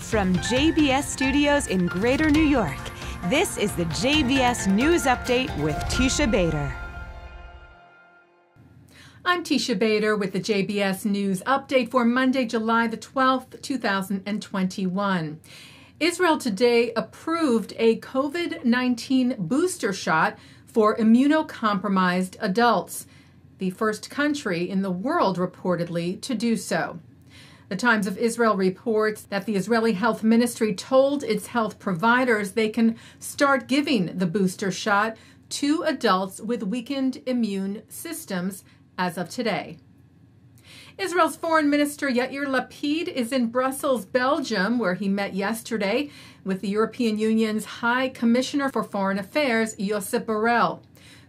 From JBS Studios in Greater New York, this is the JBS News Update with Teisha Bader. I'm Teisha Bader with the JBS News Update for Monday, July the 12th, 2021. Israel today approved a COVID-19 booster shot for immunocompromised adults, the first country in the world reportedly to do so. The Times of Israel reports that the Israeli Health Ministry told its health providers they can start giving the booster shot to adults with weakened immune systems as of today. Israel's Foreign Minister Yair Lapid is in Brussels, Belgium, where he met yesterday with the European Union's High Commissioner for Foreign Affairs, Josep Borrell,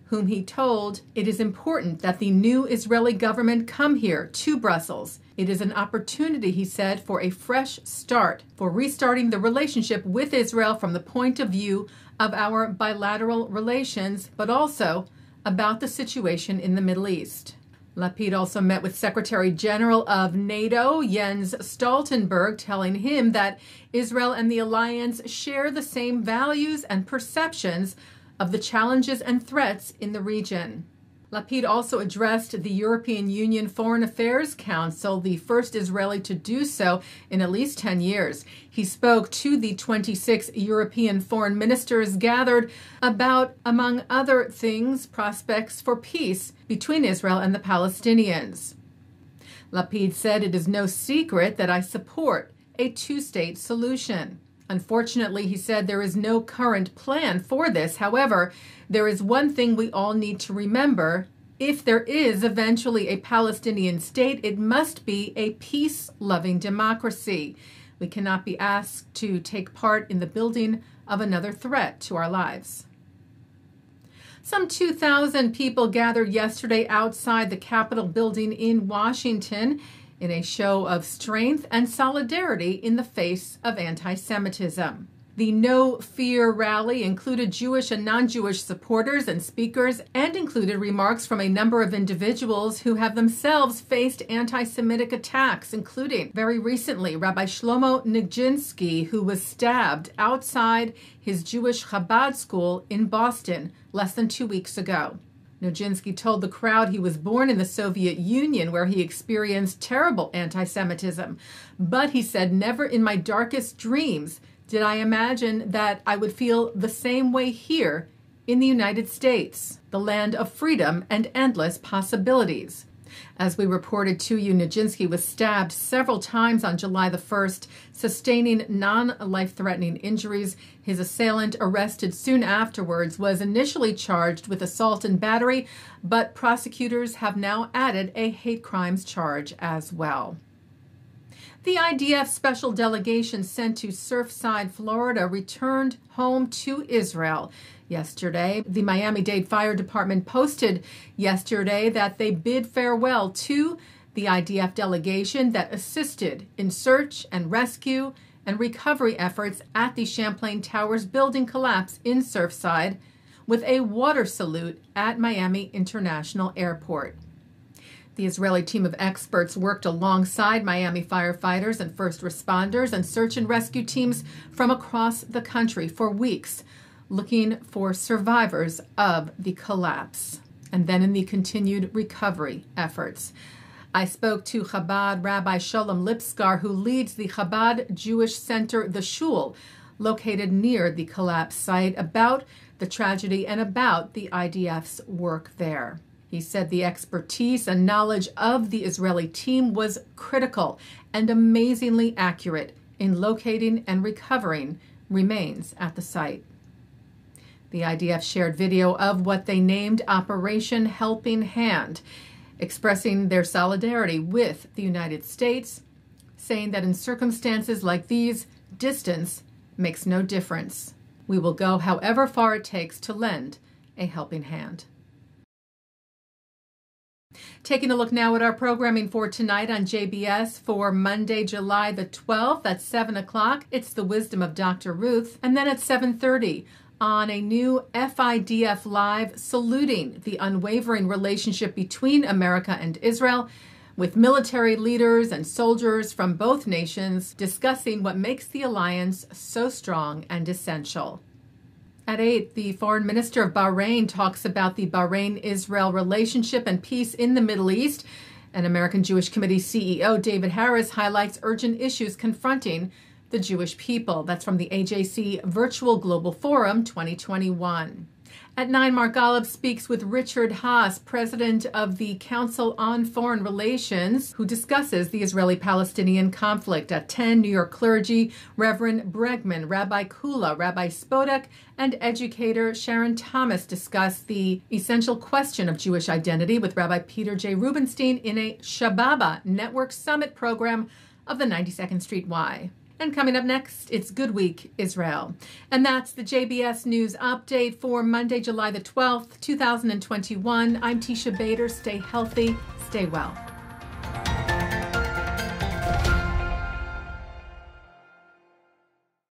whom he told it is important that the new Israeli government come here to Brussels. It is an opportunity, he said, for a fresh start, for restarting the relationship with Israel from the point of view of our bilateral relations, but also about the situation in the Middle East. Lapid also met with Secretary General of NATO, Jens Stoltenberg, telling him that Israel and the alliance share the same values and perceptions of the challenges and threats in the region. Lapid also addressed the European Union Foreign Affairs Council, the first Israeli to do so in at least 10 years. He spoke to the 26 European foreign ministers gathered about, among other things, prospects for peace between Israel and the Palestinians. Lapid said, "It is no secret that I support a two-state solution." Unfortunately, he said, there is no current plan for this. However, there is one thing we all need to remember. If there is eventually a Palestinian state, it must be a peace-loving democracy. We cannot be asked to take part in the building of another threat to our lives. Some 2,000 people gathered yesterday outside the Capitol building in Washington in a show of strength and solidarity in the face of anti-Semitism. The No Fear rally included Jewish and non-Jewish supporters and speakers, and included remarks from a number of individuals who have themselves faced anti-Semitic attacks, including, very recently, Rabbi Shlomo Nijinsky, who was stabbed outside his Jewish Chabad school in Boston less than 2 weeks ago. Nijinsky told the crowd he was born in the Soviet Union, where he experienced terrible anti-Semitism. But he said, "Never in my darkest dreams did I imagine that I would feel the same way here in the United States, the land of freedom and endless possibilities." As we reported to you, Nijinsky was stabbed several times on July the 1st, sustaining non-life-threatening injuries. His assailant, arrested soon afterwards, was initially charged with assault and battery, but prosecutors have now added a hate crimes charge as well. The IDF special delegation sent to Surfside, Florida, returned home to Israel yesterday. The Miami-Dade Fire Department posted yesterday that they bid farewell to the IDF delegation that assisted in search and rescue and recovery efforts at the Champlain Towers building collapse in Surfside, with a water salute at Miami International Airport. The Israeli team of experts worked alongside Miami firefighters and first responders and search and rescue teams from across the country for weeks, looking for survivors of the collapse, and then in the continued recovery efforts. I spoke to Chabad Rabbi Sholem Lipskar, who leads the Chabad Jewish Center, the Shul, located near the collapse site, about the tragedy and about the IDF's work there. He said the expertise and knowledge of the Israeli team was critical and amazingly accurate in locating and recovering remains at the site. The IDF shared video of what they named Operation Helping Hand, expressing their solidarity with the United States, saying that in circumstances like these, distance makes no difference. We will go however far it takes to lend a helping hand. Taking a look now at our programming for tonight on JBS for Monday, July the 12th at 7 o'clock. It's The Wisdom of Dr. Ruth. And then at 7:30 on a new FIDF Live, saluting the unwavering relationship between America and Israel. with military leaders and soldiers from both nations discussing what makes the alliance so strong and essential. At 8, the Foreign Minister of Bahrain talks about the Bahrain-Israel relationship and peace in the Middle East. And American Jewish Committee CEO David Harris highlights urgent issues confronting the Jewish people. That's from the AJC Virtual Global Forum 2021. At 9, Mark Golub speaks with Richard Haass, president of the Council on Foreign Relations, who discusses the Israeli-Palestinian conflict. At 10, New York clergy Reverend Bregman, Rabbi Kula, Rabbi Spodek, and educator Sharon Thomas discuss the essential question of Jewish identity with Rabbi Peter J. Rubenstein in a Shababa Network Summit program of the 92nd Street Y. And coming up next, it's Good Week, Israel. And that's the JBS News Update for Monday, July the 12th, 2021. I'm Teisha Bader. Stay healthy, stay well.